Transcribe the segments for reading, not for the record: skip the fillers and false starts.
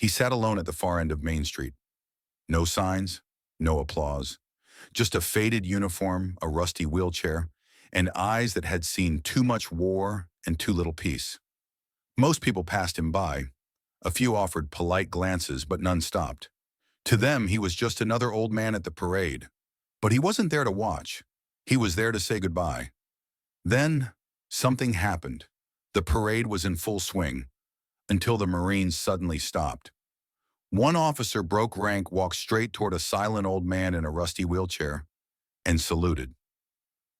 He sat alone at the far end of Main Street. No signs, no applause. Just a faded uniform, a rusty wheelchair, and eyes that had seen too much war and too little peace. Most people passed him by. A few offered polite glances, but none stopped. To them, he was just another old man at the parade. But he wasn't there to watch. He was there to say goodbye. Then, something happened. The parade was in full swing, until the Marines suddenly stopped. One officer broke rank, walked straight toward a silent old man in a rusty wheelchair, and saluted.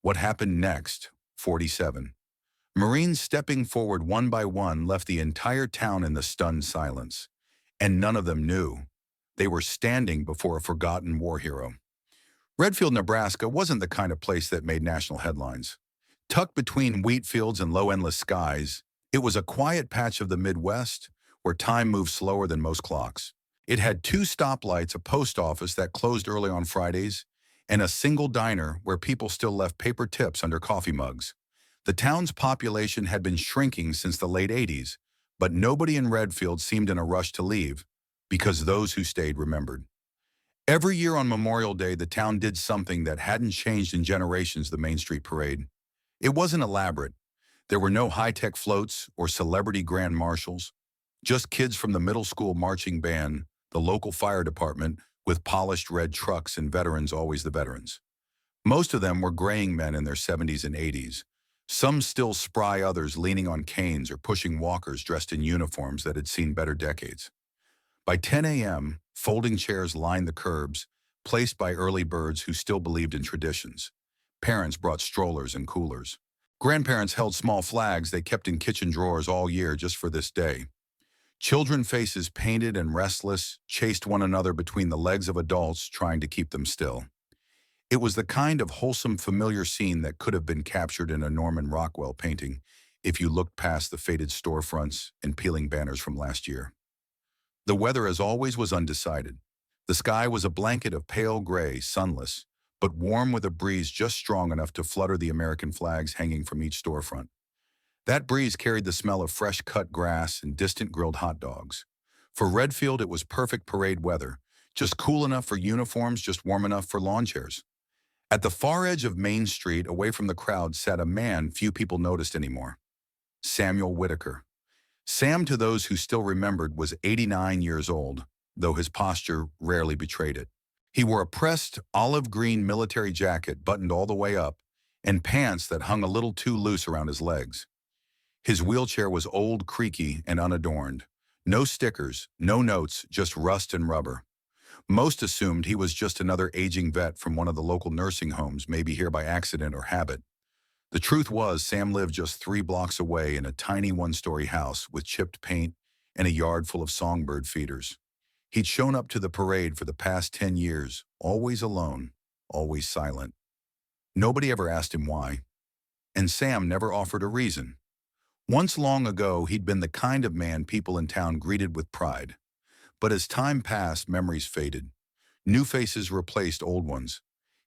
What happened next? 47. Marines stepping forward one by one left the entire town in the stunned silence, and none of them knew. They were standing before a forgotten war hero. Redfield, Nebraska wasn't the kind of place that made national headlines. Tucked between wheat fields and low endless skies, it was a quiet patch of the Midwest where time moved slower than most clocks. It had two stoplights, a post office that closed early on Fridays, and a single diner where people still left paper tips under coffee mugs. The town's population had been shrinking since the late 80s, but nobody in Redfield seemed in a rush to leave, because those who stayed remembered. Every year on Memorial Day, the town did something that hadn't changed in generations: the Main Street Parade. It wasn't elaborate. There were no high-tech floats or celebrity grand marshals, just kids from the middle school marching band, the local fire department with polished red trucks, and veterans, always the veterans. Most of them were graying men in their 70s and 80s, some still spry, others leaning on canes or pushing walkers dressed in uniforms that had seen better decades. By 10 a.m., folding chairs lined the curbs, placed by early birds who still believed in traditions. Parents brought strollers and coolers. Grandparents held small flags they kept in kitchen drawers all year just for this day. Children, faces painted and restless, chased one another between the legs of adults trying to keep them still. It was the kind of wholesome, familiar scene that could have been captured in a Norman Rockwell painting if you looked past the faded storefronts and peeling banners from last year. The weather, as always, was undecided. The sky was a blanket of pale gray, sunless, but warm with a breeze just strong enough to flutter the American flags hanging from each storefront. That breeze carried the smell of fresh-cut grass and distant grilled hot dogs. For Redfield, it was perfect parade weather, just cool enough for uniforms, just warm enough for lawn chairs. At the far edge of Main Street, away from the crowd, sat a man few people noticed anymore: Samuel Whitaker. Sam, to those who still remembered, was 89 years old, though his posture rarely betrayed it. He wore a pressed olive green military jacket buttoned all the way up, and pants that hung a little too loose around his legs. His wheelchair was old, creaky, and unadorned. No stickers, no notes, just rust and rubber. Most assumed he was just another aging vet from one of the local nursing homes, maybe here by accident or habit. The truth was, Sam lived just 3 blocks away in a tiny one-story house with chipped paint and a yard full of songbird feeders. He'd shown up to the parade for the past 10 years, always alone, always silent. Nobody ever asked him why, and Sam never offered a reason. Once long ago, he'd been the kind of man people in town greeted with pride. But as time passed, memories faded. New faces replaced old ones.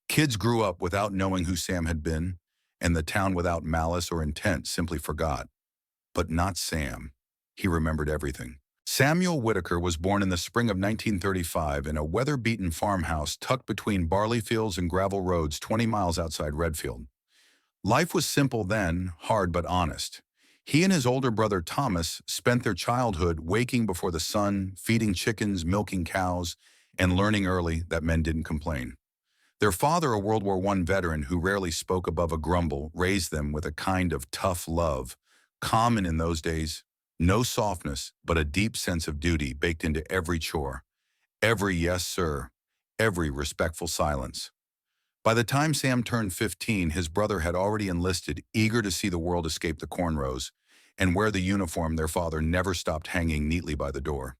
Kids grew up without knowing who Sam had been, and the town, without malice or intent, simply forgot. But not Sam. He remembered everything. Samuel Whitaker was born in the spring of 1935 in a weather-beaten farmhouse tucked between barley fields and gravel roads 20 miles outside Redfield. Life was simple then, hard but honest. He and his older brother Thomas spent their childhood waking before the sun, feeding chickens, milking cows, and learning early that men didn't complain. Their father, a World War I veteran who rarely spoke above a grumble, raised them with a kind of tough love, common in those days. No softness, but a deep sense of duty baked into every chore, every yes, sir, every respectful silence. By the time Sam turned 15, his brother had already enlisted, eager to see the world escape the cornrows and wear the uniform their father never stopped hanging neatly by the door.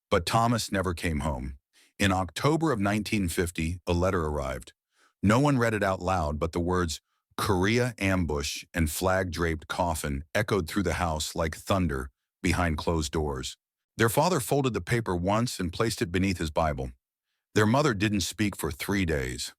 But Thomas never came home. In October of 1950, a letter arrived. No one read it out loud, but the words "Korea ambush" and "flag-draped coffin" echoed through the house like thunder behind closed doors. Their father folded the paper once and placed it beneath his Bible. Their mother didn't speak for 3 days.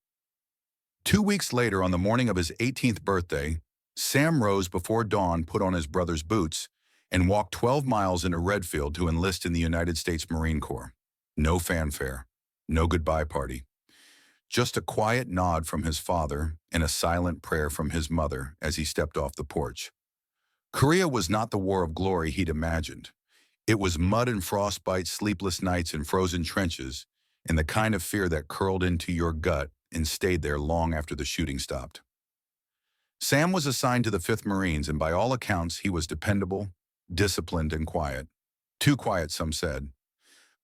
2 weeks later, on the morning of his 18th birthday, Sam rose before dawn, put on his brother's boots, and walked 12 miles into Redfield to enlist in the United States Marine Corps. No fanfare, no goodbye party. Just a quiet nod from his father and a silent prayer from his mother as he stepped off the porch. Korea was not the war of glory he'd imagined. It was mud and frostbite, sleepless nights and frozen trenches, and the kind of fear that curled into your gut and stayed there long after the shooting stopped. Sam was assigned to the 5th Marines, and by all accounts, he was dependable, disciplined, and quiet. Too quiet, some said.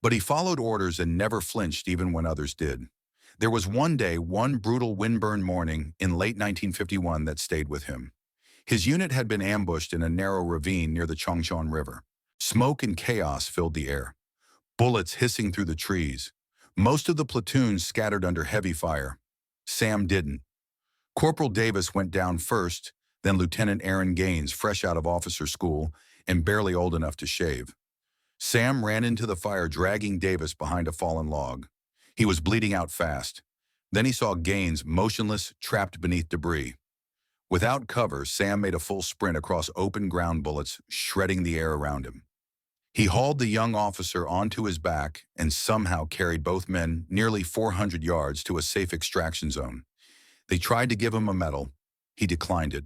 But he followed orders and never flinched even when others did. There was one day, one brutal windburned morning in late 1951 that stayed with him. His unit had been ambushed in a narrow ravine near the Chongchon River. Smoke and chaos filled the air, bullets hissing through the trees. Most of the platoon scattered under heavy fire. Sam didn't. Corporal Davis went down first, then Lieutenant Aaron Gaines, fresh out of officer school and barely old enough to shave. Sam ran into the fire, dragging Davis behind a fallen log. He was bleeding out fast. Then he saw Gaines motionless, trapped beneath debris. Without cover, Sam made a full sprint across open ground, bullets shredding the air around him. He hauled the young officer onto his back and somehow carried both men nearly 400 yards to a safe extraction zone. They tried to give him a medal. He declined it.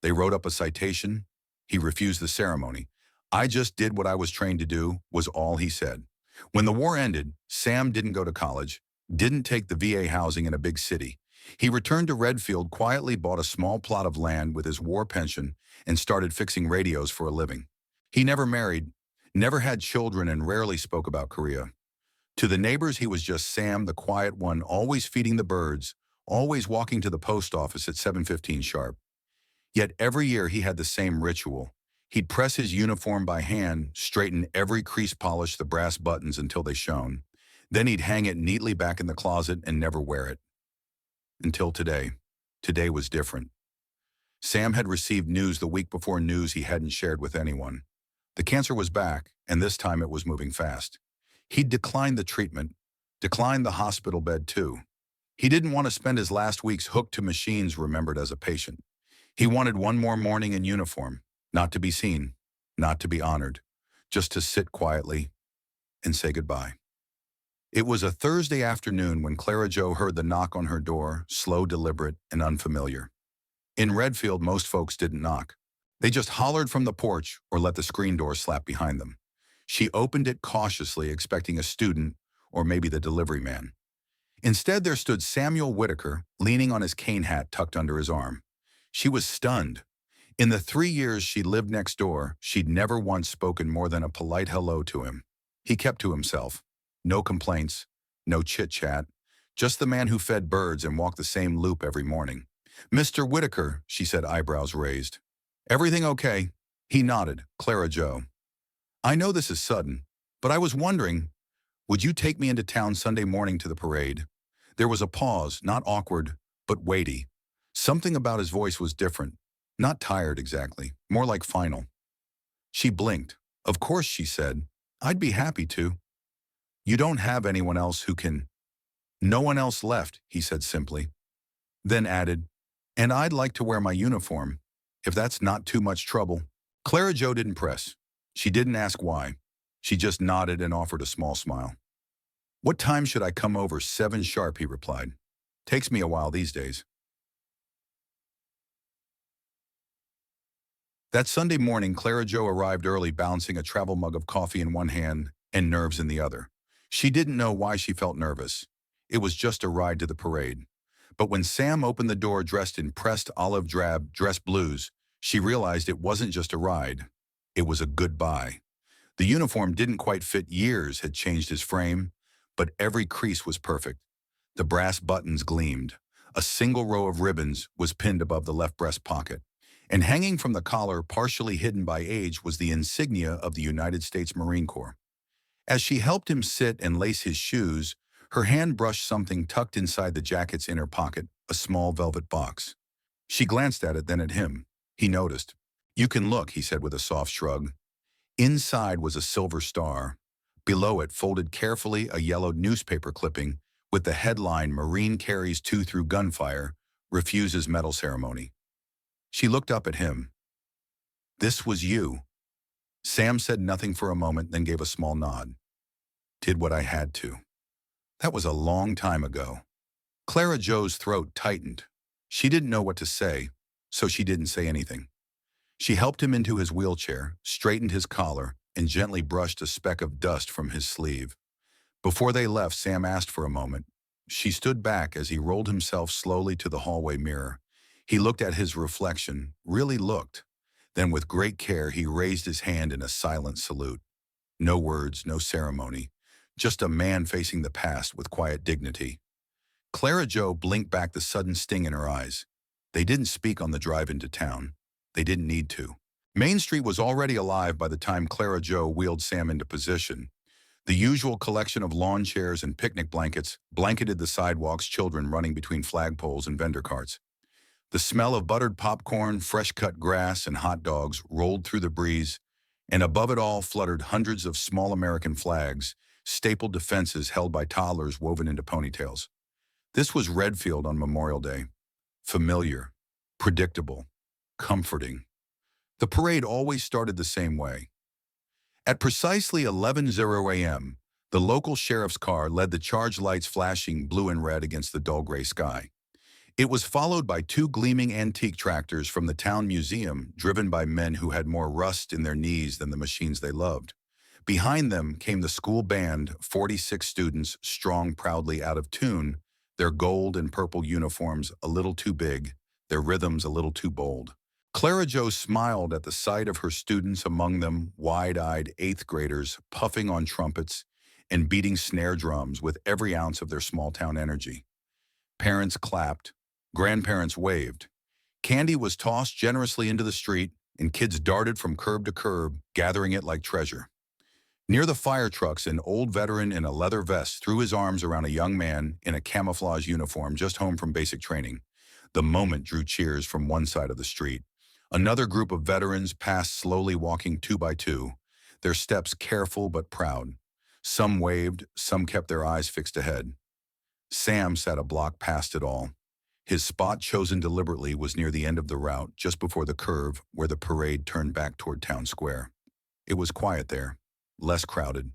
They wrote up a citation. He refused the ceremony. "I just did what I was trained to do," was all he said. When the war ended, Sam didn't go to college, didn't take the VA housing in a big city. He returned to Redfield, quietly bought a small plot of land with his war pension, and started fixing radios for a living. He never married, never had children, and rarely spoke about Korea. To the neighbors, he was just Sam, the quiet one, always feeding the birds, always walking to the post office at 7:15 sharp. Yet every year he had the same ritual. He'd press his uniform by hand, straighten every crease, polish the brass buttons until they shone. Then he'd hang it neatly back in the closet and never wear it. Until today. Today was different. Sam had received news the week before, news he hadn't shared with anyone. The cancer was back, and this time it was moving fast. He'd declined the treatment, declined the hospital bed too. He didn't want to spend his last weeks hooked to machines, remembered as a patient. He wanted one more morning in uniform, not to be seen, not to be honored, just to sit quietly and say goodbye. It was a Thursday afternoon when Clara Jo heard the knock on her door, slow, deliberate, and unfamiliar. In Redfield, most folks didn't knock. They just hollered from the porch or let the screen door slap behind them. She opened it cautiously, expecting a student or maybe the delivery man. Instead, there stood Samuel Whitaker, leaning on his cane hat tucked under his arm. She was stunned. In the 3 years she'd lived next door, she'd never once spoken more than a polite hello to him. He kept to himself. No complaints, no chit-chat, just the man who fed birds and walked the same loop every morning. "Mr. Whitaker," she said, eyebrows raised. "Everything okay?" He nodded. "Clara Jo. I know this is sudden, but I was wondering, would you take me into town Sunday morning to the parade?" There was a pause, not awkward, but weighty. Something about his voice was different. Not tired exactly, more like final. She blinked. "Of course," she said. "I'd be happy to." "You don't have anyone else who can—" "No one else left," he said simply. Then added, "And I'd like to wear my uniform, if that's not too much trouble." Clara Jo didn't press. She didn't ask why. She just nodded and offered a small smile. "What time should I come over?" "7 sharp," he replied. "Takes me a while these days." That Sunday morning, Clara Jo arrived early, balancing a travel mug of coffee in one hand and nerves in the other. She didn't know why she felt nervous. It was just a ride to the parade. But when Sam opened the door dressed in pressed olive drab dress blues, she realized it wasn't just a ride. It was a goodbye. The uniform didn't quite fit. Years had changed his frame, but every crease was perfect. The brass buttons gleamed. A single row of ribbons was pinned above the left breast pocket. And hanging from the collar, partially hidden by age, was the insignia of the United States Marine Corps. As she helped him sit and lace his shoes, her hand brushed something tucked inside the jacket's inner pocket, a small velvet box. She glanced at it, then at him. He noticed. "You can look," he said with a soft shrug. Inside was a silver star. Below it, folded carefully, a yellowed newspaper clipping with the headline, "Marine Carries 2 Through Gunfire, Refuses Medal Ceremony." She looked up at him. "This was you." Sam said nothing for a moment, then gave a small nod. Did what I had to. That was a long time ago. Clara Joe's throat tightened. She didn't know what to say, so she didn't say anything. She helped him into his wheelchair, straightened his collar, and gently brushed a speck of dust from his sleeve. Before they left, Sam asked for a moment. She stood back as he rolled himself slowly to the hallway mirror. He looked at his reflection, really looked. Then with great care, he raised his hand in a silent salute. No words, no ceremony. Just a man facing the past with quiet dignity. Clara Joe blinked back the sudden sting in her eyes. They didn't speak on the drive into town. They didn't need to. Main Street was already alive by the time Clara Joe wheeled Sam into position. The usual collection of lawn chairs and picnic blankets blanketed the sidewalks, children running between flagpoles and vendor carts. The smell of buttered popcorn, fresh-cut grass, and hot dogs rolled through the breeze, and above it all fluttered hundreds of small American flags, stapled to fences held by toddlers woven into ponytails. This was Redfield on Memorial Day. Familiar, predictable, comforting. The parade always started the same way. At precisely 11:00 a.m., the local sheriff's car led the charge lights flashing blue and red against the dull gray sky. It was followed by two gleaming antique tractors from the town museum, driven by men who had more rust in their knees than the machines they loved. Behind them came the school band, 46 students strong proudly out of tune, their gold and purple uniforms a little too big, their rhythms a little too bold. Clara Joe smiled at the sight of her students, among them wide-eyed eighth graders puffing on trumpets and beating snare drums with every ounce of their small-town energy. Parents clapped, grandparents waved. Candy was tossed generously into the street, and kids darted from curb to curb, gathering it like treasure. Near the fire trucks, an old veteran in a leather vest threw his arms around a young man in a camouflage uniform just home from basic training. The moment drew cheers from one side of the street. Another group of veterans passed, slowly walking two by two, their steps careful but proud. Some waved, some kept their eyes fixed ahead. Sam sat a block past it all. His spot, chosen deliberately, was near the end of the route, just before the curve where the parade turned back toward Town Square. It was quiet there, less crowded.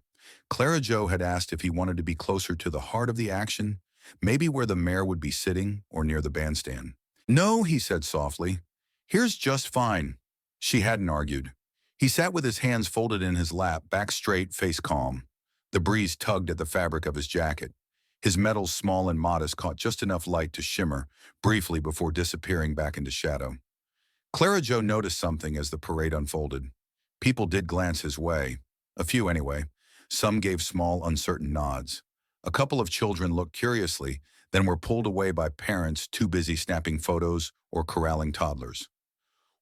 Clara Joe had asked if he wanted to be closer to the heart of the action, maybe where the mayor would be sitting or near the bandstand. No, he said softly. Here's just fine. She hadn't argued. He sat with his hands folded in his lap, back straight, face calm. The breeze tugged at the fabric of his jacket. His metals, small and modest, caught just enough light to shimmer briefly before disappearing back into shadow. Clara Joe noticed something as the parade unfolded. People did glance his way. A few anyway. Some gave small, uncertain nods. A couple of children looked curiously, then were pulled away by parents too busy snapping photos or corralling toddlers.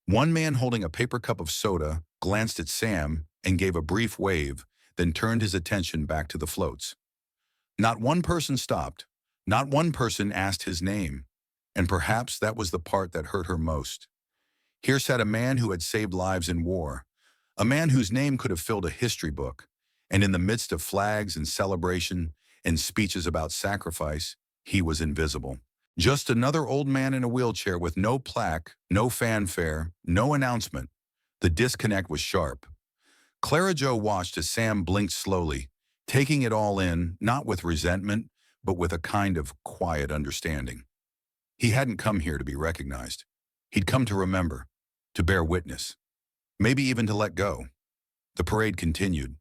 One man holding a paper cup of soda glanced at Sam and gave a brief wave, then turned his attention back to the floats. Not one person stopped. Not one person asked his name. And perhaps that was the part that hurt her most. Here sat a man who had saved lives in war, a man whose name could have filled a history book, and in the midst of flags and celebration and speeches about sacrifice, he was invisible. Just another old man in a wheelchair with no plaque, no fanfare, no announcement. The disconnect was sharp. Clara Joe watched as Sam blinked slowly, taking it all in, not with resentment, but with a kind of quiet understanding. He hadn't come here to be recognized. He'd come to remember, to bear witness, maybe even to let go. The parade continued.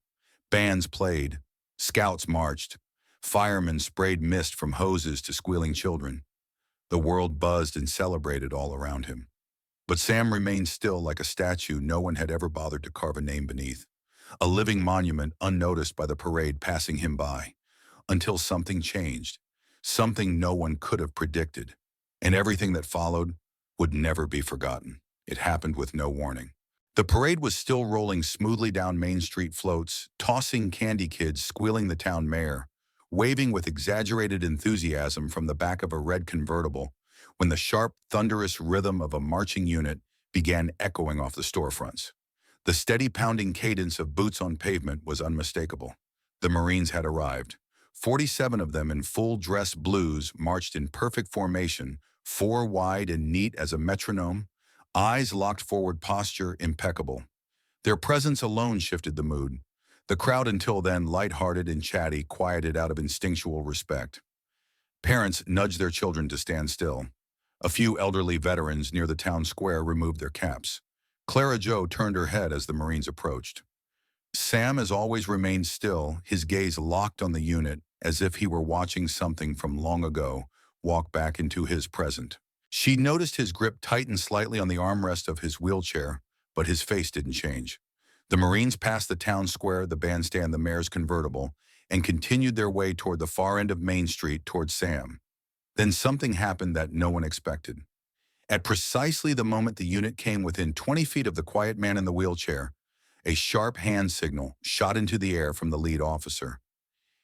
Bands played, scouts marched, firemen sprayed mist from hoses to squealing children. The world buzzed and celebrated all around him. But Sam remained still, like a statue no one had ever bothered to carve a name beneath. A living monument unnoticed by the parade passing him by. Until something changed. Something no one could have predicted. And everything that followed would never be forgotten. It happened with no warning. The parade was still rolling smoothly down Main Street floats, tossing candy kids, squealing the town mayor, waving with exaggerated enthusiasm from the back of a red convertible, when the sharp, thunderous rhythm of a marching unit began echoing off the storefronts. The steady pounding cadence of boots on pavement was unmistakable. The Marines had arrived. 47 of them in full dress blues marched in perfect formation, four wide and neat as a metronome, eyes locked forward, posture impeccable. Their presence alone shifted the mood. The crowd, until then light-hearted and chatty, quieted out of instinctual respect. Parents nudged their children to stand still. A few elderly veterans near the town square removed their caps. Clara Jo turned her head as the Marines approached. Sam, as always, remained still, his gaze locked on the unit, as if he were watching something from long ago walk back into his present. She noticed his grip tighten slightly on the armrest of his wheelchair, but his face didn't change. The Marines passed the town square, the bandstand, the mayor's convertible, and continued their way toward the far end of Main Street toward Sam. Then something happened that no one expected. At precisely the moment the unit came within 20 feet of the quiet man in the wheelchair, a sharp hand signal shot into the air from the lead officer.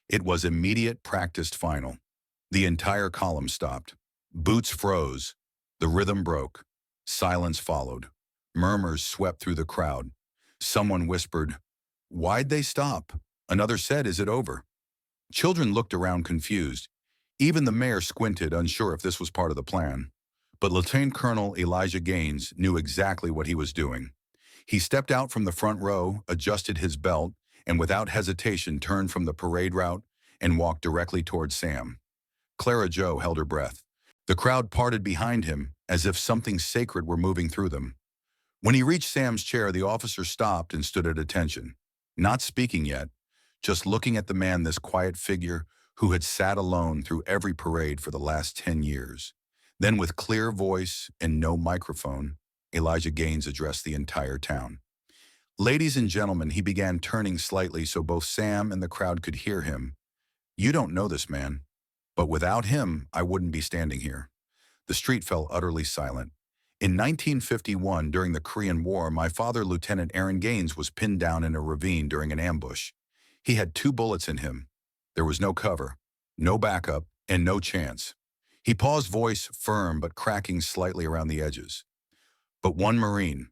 It was immediate, practiced final. The entire column stopped. Boots froze. The rhythm broke. Silence followed. Murmurs swept through the crowd. Someone whispered, "Why'd they stop?" Another said, "Is it over?" Children looked around confused. Even the mayor squinted, unsure if this was part of the plan. But Lieutenant Colonel Elijah Gaines knew exactly what he was doing. He stepped out from the front row, adjusted his belt, and without hesitation turned from the parade route and walked directly towards Sam. Clara Jo held her breath. The crowd parted behind him as if something sacred were moving through them. When he reached Sam's chair, the officer stopped and stood at attention. Not speaking yet, just looking at the man, this quiet figure who had sat alone through every parade for the last 10 years. Then with clear voice and no microphone, Elijah Gaines addressed the entire town. "Ladies and gentlemen," he began, turning slightly so both Sam and the crowd could hear him. "You don't know this man, but without him, I wouldn't be standing here." The street fell utterly silent. In 1951, during the Korean War, my father, Lieutenant Aaron Gaines, was pinned down in a ravine during an ambush. He had 2 bullets in him. There was no cover, no backup, and no chance. He paused, voice firm but cracking slightly around the edges. But one Marine,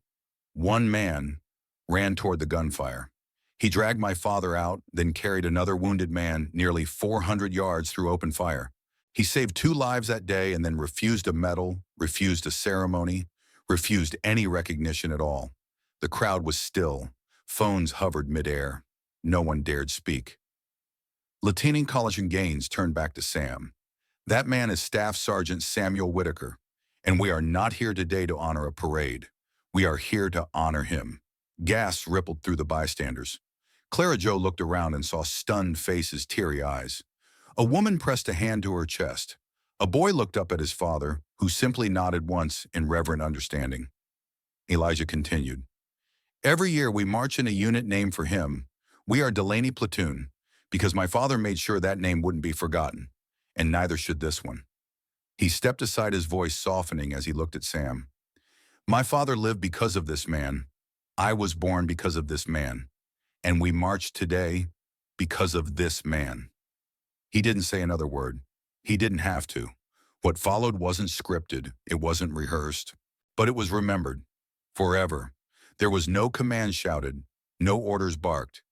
one man, ran toward the gunfire. He dragged my father out, then carried another wounded man nearly 400 yards through open fire. He saved 2 lives that day and then refused a medal, refused a ceremony, refused any recognition at all. The crowd was still. Phones hovered midair. No one dared speak. Lieutenant Colonel Gaines turned back to Sam. "That man is Staff Sergeant Samuel Whitaker, and we are not here today to honor a parade. We are here to honor him." Gasps rippled through the bystanders. Clara Jo looked around and saw stunned faces, teary eyes. A woman pressed a hand to her chest. A boy looked up at his father, who simply nodded once in reverent understanding. Elijah continued, "Every year we march in a unit named for him. We are Delaney Platoon, because my father made sure that name wouldn't be forgotten, and neither should this one." He stepped aside, his voice softening as he looked at Sam. "My father lived because of this man. I was born because of this man. And we march today because of this man." He didn't say another word. He didn't have to. What followed wasn't scripted. It wasn't rehearsed. But it was remembered. Forever. There was no command shouted. No orders barked.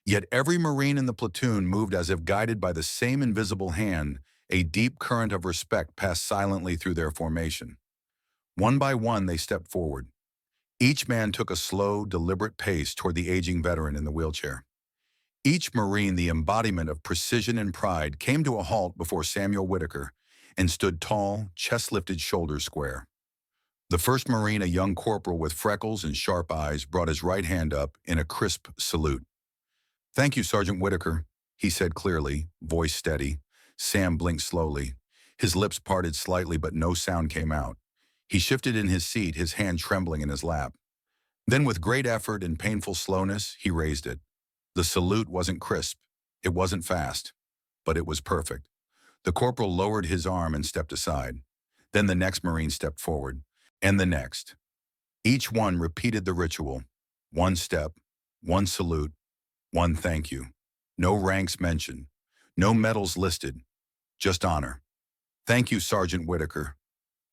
Yet every Marine in the platoon moved as if guided by the same invisible hand. A deep current of respect passed silently through their formation. One by one, they stepped forward. Each man took a slow, deliberate pace toward the aging veteran in the wheelchair. Each Marine, the embodiment of precision and pride, came to a halt before Samuel Whitaker and stood tall, chest-lifted, shoulders square. The first Marine, a young corporal with freckles and sharp eyes, brought his right hand up in a crisp salute. "Thank you, Sergeant Whitaker," he said clearly, voice steady. Sam blinked slowly. His lips parted slightly, but no sound came out. He shifted in his seat, his hand trembling in his lap. Then, with great effort and painful slowness, he raised it. The salute wasn't crisp. It wasn't fast. But it was perfect. The corporal lowered his arm and stepped aside. Then the next Marine stepped forward. And the next. Each one repeated the ritual. One step, one salute, one thank you. No ranks mentioned. No medals listed. Just honor. "Thank you, Sergeant Whitaker.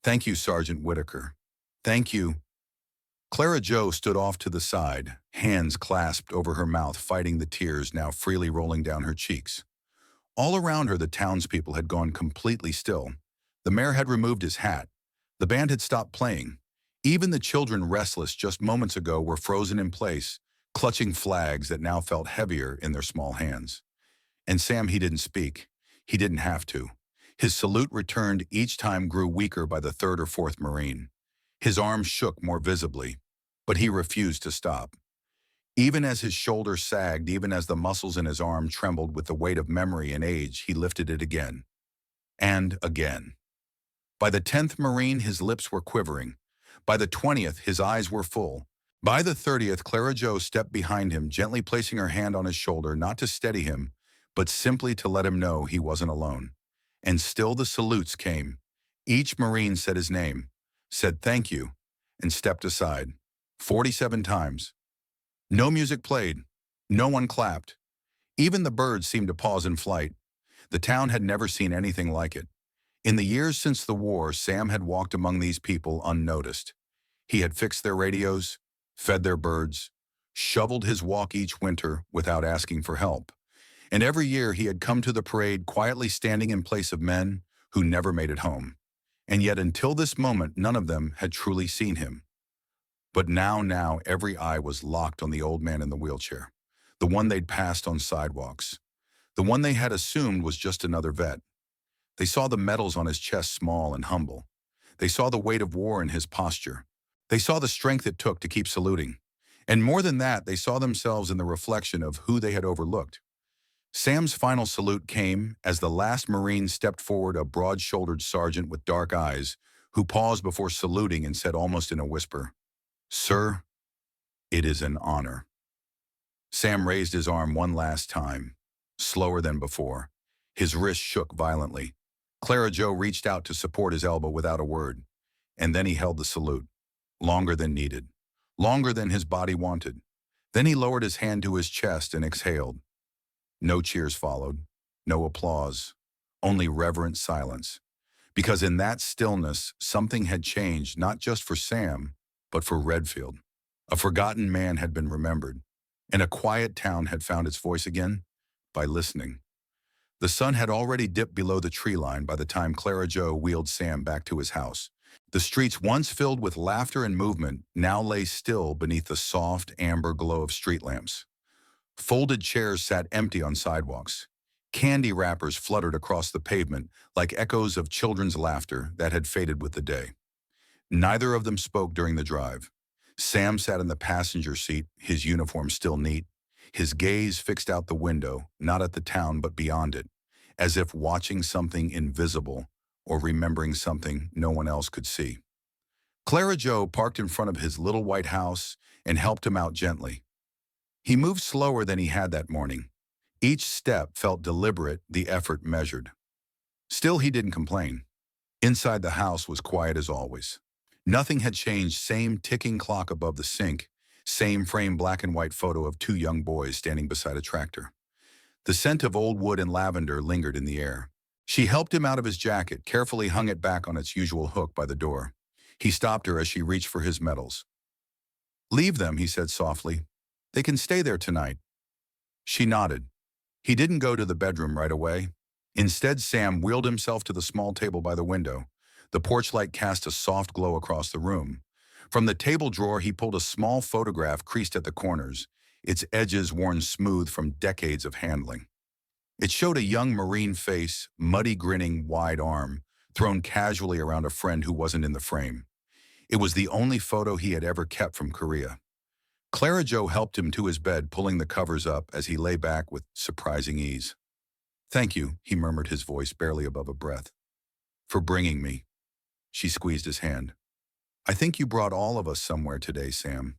Thank you, Sergeant Whitaker. Thank you." Clara Jo stood off to the side, hands clasped over her mouth, fighting the tears now freely rolling down her cheeks. All around her, the townspeople had gone completely still. The mayor had removed his hat. The band had stopped playing. Even the children, restless just moments ago, were frozen in place, clutching flags that now felt heavier in their small hands. And Sam, he didn't speak. He didn't have to. His salute returned each time grew weaker by the third or fourth Marine. His arms shook more visibly, but he refused to stop. Even as his shoulders sagged, even as the muscles in his arm trembled with the weight of memory and age, he lifted it again. And again. By the 10th Marine, his lips were quivering. By the 20th, his eyes were full. By the 30th, Clara Jo stepped behind him, gently placing her hand on his shoulder, not to steady him, but simply to let him know he wasn't alone. And still the salutes came. Each Marine said his name, said thank you, and stepped aside. 47 times. No music played. No one clapped. Even the birds seemed to pause in flight. The town had never seen anything like it. In the years since the war, Sam had walked among these people unnoticed. He had fixed their radios, fed their birds, shoveled his walk each winter without asking for help. And every year he had come to the parade quietly standing in place of men who never made it home. And yet until this moment, none of them had truly seen him. But now every eye was locked on the old man in the wheelchair, the one they'd passed on sidewalks, the one they had assumed was just another vet. They saw the medals on his chest small and humble. They saw the weight of war in his posture. They saw the strength it took to keep saluting. And more than that, they saw themselves in the reflection of who they had overlooked. Sam's final salute came as the last Marine stepped forward, a broad-shouldered sergeant with dark eyes, who paused before saluting and said almost in a whisper, "Sir, it is an honor." Sam raised his arm one last time, slower than before. His wrist shook violently. Clara Jo reached out to support his elbow without a word, and then he held the salute, longer than needed, longer than his body wanted. Then he lowered his hand to his chest and exhaled. No cheers followed, no applause, only reverent silence. Because in that stillness, something had changed, not just for Sam, but for Redfield. A forgotten man had been remembered, and a quiet town had found its voice again by listening. The sun had already dipped below the tree line by the time Clara Jo wheeled Sam back to his house. The streets, once filled with laughter and movement, now lay still beneath the soft, amber glow of street lamps. Folded chairs sat empty on sidewalks. Candy wrappers fluttered across the pavement like echoes of children's laughter that had faded with the day. Neither of them spoke during the drive. Sam sat in the passenger seat, his uniform still neat, his gaze fixed out the window, not at the town but beyond it, as if watching something invisible or remembering something no one else could see. Clara Jo parked in front of his little white house and helped him out gently. He moved slower than he had that morning. Each step felt deliberate, the effort measured. Still, he didn't complain. Inside the house was quiet as always. Nothing had changed, same ticking clock above the sink, same framed black and white photo of two young boys standing beside a tractor. The scent of old wood and lavender lingered in the air. She helped him out of his jacket, carefully hung it back on its usual hook by the door. He stopped her as she reached for his medals. "Leave them," he said softly. "They can stay there tonight." She nodded. He didn't go to the bedroom right away. Instead, Sam wheeled himself to the small table by the window. The porch light cast a soft glow across the room. From the table drawer, he pulled a small photograph creased at the corners, its edges worn smooth from decades of handling. It showed a young Marine face, muddy grinning, wide arm, thrown casually around a friend who wasn't in the frame. It was the only photo he had ever kept from Korea. Clara Jo helped him to his bed, pulling the covers up as he lay back with surprising ease. "Thank you," he murmured, his voice barely above a breath. "For bringing me." She squeezed his hand. "I think you brought all of us somewhere today, Sam."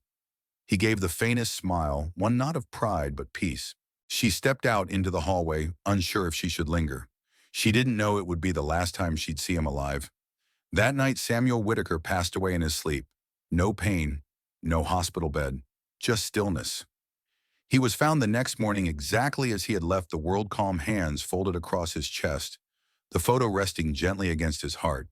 He gave the faintest smile, one not of pride but peace. She stepped out into the hallway, unsure if she should linger. She didn't know it would be the last time she'd see him alive. That night, Samuel Whitaker passed away in his sleep. No pain, no hospital bed, just stillness. He was found the next morning exactly as he had left, the world-calm hands folded across his chest, the photo resting gently against his heart.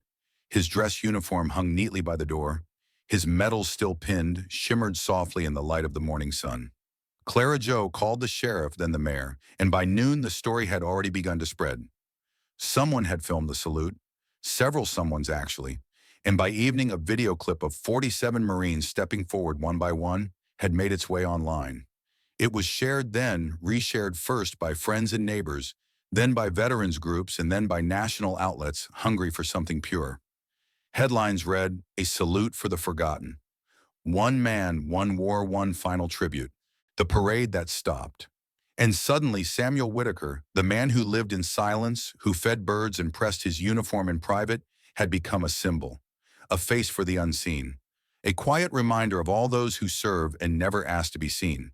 His dress uniform hung neatly by the door. His medals still pinned, shimmered softly in the light of the morning sun. Clara Jo called the sheriff, then the mayor, and by noon the story had already begun to spread. Someone had filmed the salute, several someones actually, and by evening a video clip of 47 Marines stepping forward one by one had made its way online. It was shared then, reshared first by friends and neighbors, then by veterans groups, and then by national outlets hungry for something pure. Headlines read, "A Salute for the Forgotten." One man, one war, one final tribute. The parade that stopped. And suddenly Samuel Whitaker, the man who lived in silence, who fed birds and pressed his uniform in private, had become a symbol, a face for the unseen, a quiet reminder of all those who serve and never ask to be seen.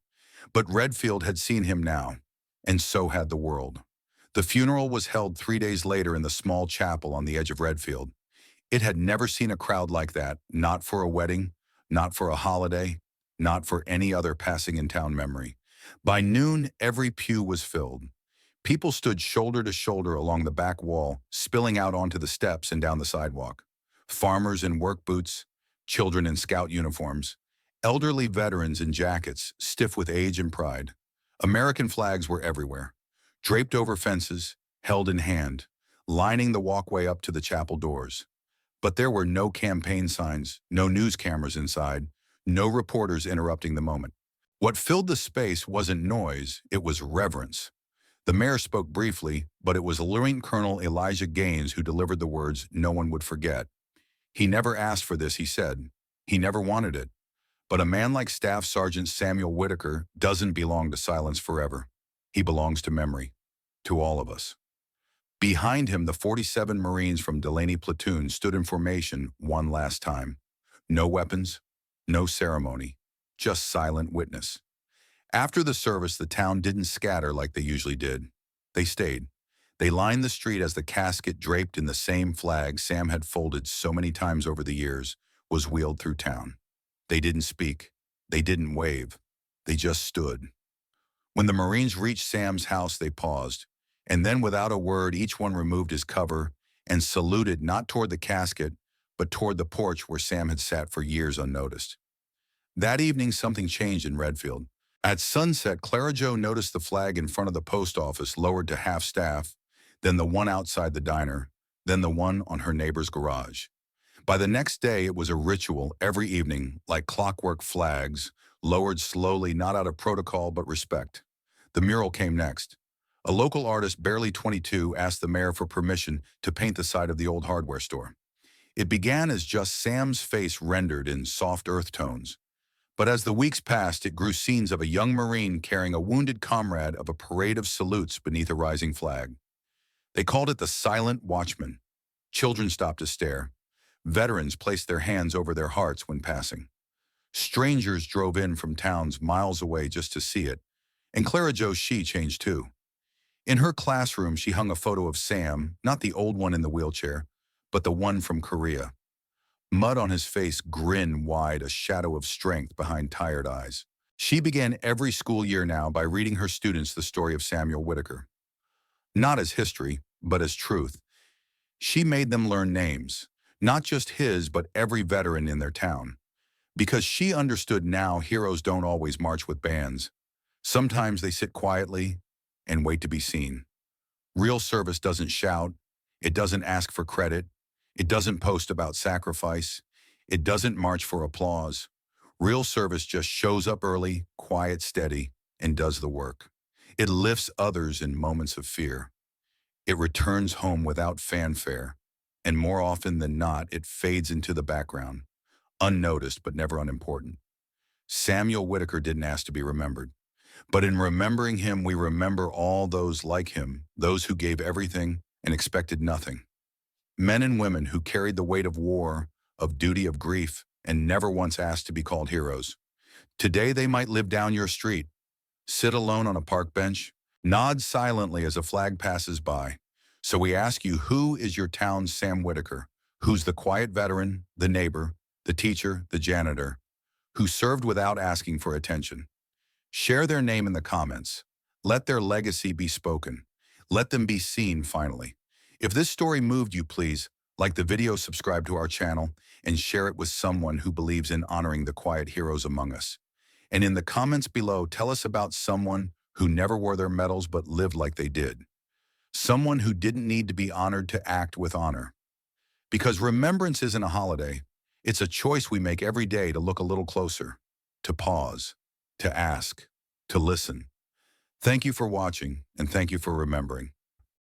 But Redfield had seen him now, and so had the world. The funeral was held 3 days later in the small chapel on the edge of Redfield. It had never seen a crowd like that, not for a wedding, not for a holiday, not for any other passing in town memory. By noon, every pew was filled. People stood shoulder to shoulder along the back wall, spilling out onto the steps and down the sidewalk. Farmers in work boots, children in scout uniforms, elderly veterans in jackets, stiff with age and pride. American flags were everywhere, draped over fences, held in hand, lining the walkway up to the chapel doors. But there were no campaign signs, no news cameras inside, no reporters interrupting the moment. What filled the space wasn't noise, it was reverence. The mayor spoke briefly, but it was Lieutenant Colonel Elijah Gaines who delivered the words no one would forget. He never asked for this, he said. He never wanted it. But a man like Staff Sergeant Samuel Whitaker doesn't belong to silence forever. He belongs to memory, to all of us. Behind him, the 47 Marines from Delaney Platoon stood in formation one last time. No weapons, no ceremony, just silent witness. After the service, the town didn't scatter like they usually did. They stayed. They lined the street as the casket, draped in the same flag Sam had folded so many times over the years, was wheeled through town. They didn't speak. They didn't wave. They just stood. When the Marines reached Sam's house, they paused. And then without a word, each one removed his cover and saluted not toward the casket, but toward the porch where Sam had sat for years unnoticed. That evening, something changed in Redfield. At sunset, Clara Jo noticed the flag in front of the post office lowered to half-staff, then the one outside the diner, then the one on her neighbor's garage. By the next day, it was a ritual every evening, like clockwork flags, lowered slowly, not out of protocol but respect. The mural came next. A local artist, barely 22, asked the mayor for permission to paint the side of the old hardware store. It began as just Sam's face rendered in soft earth tones. But as the weeks passed, it grew scenes of a young Marine carrying a wounded comrade of a parade of salutes beneath a rising flag. They called it the Silent Watchman. Children stopped to stare. Veterans placed their hands over their hearts when passing. Strangers drove in from towns miles away just to see it. And Clara Jo, she changed too. In her classroom, she hung a photo of Sam, not the old one in the wheelchair, but the one from Korea. Mud on his face, grin wide, a shadow of strength behind tired eyes. She began every school year now by reading her students the story of Samuel Whitaker. Not as history, but as truth. She made them learn names, not just his, but every veteran in their town. Because she understood now heroes don't always march with bands. Sometimes they sit quietly and wait to be seen. Real service doesn't shout. It doesn't ask for credit. It doesn't post about sacrifice. It doesn't march for applause. Real service just shows up early, quiet, steady, and does the work. It lifts others in moments of fear. It returns home without fanfare, and more often than not, it fades into the background, unnoticed but never unimportant. Samuel Whitaker didn't ask to be remembered. But in remembering him, we remember all those like him, those who gave everything and expected nothing. Men and women who carried the weight of war, of duty, of grief, and never once asked to be called heroes. Today they might live down your street, sit alone on a park bench, nod silently as a flag passes by. So we ask you, who is your town's Sam Whitaker? Who's the quiet veteran, the neighbor, the teacher, the janitor, who served without asking for attention? Share their name in the comments. Let their legacy be spoken. Let them be seen finally. If this story moved you, please like the video, subscribe to our channel, and share it with someone who believes in honoring the quiet heroes among us. And in the comments below, tell us about someone who never wore their medals but lived like they did. Someone who didn't need to be honored to act with honor. Because remembrance isn't a holiday. It's a choice we make every day to look a little closer, to pause, to ask, to listen. Thank you for watching, and thank you for remembering.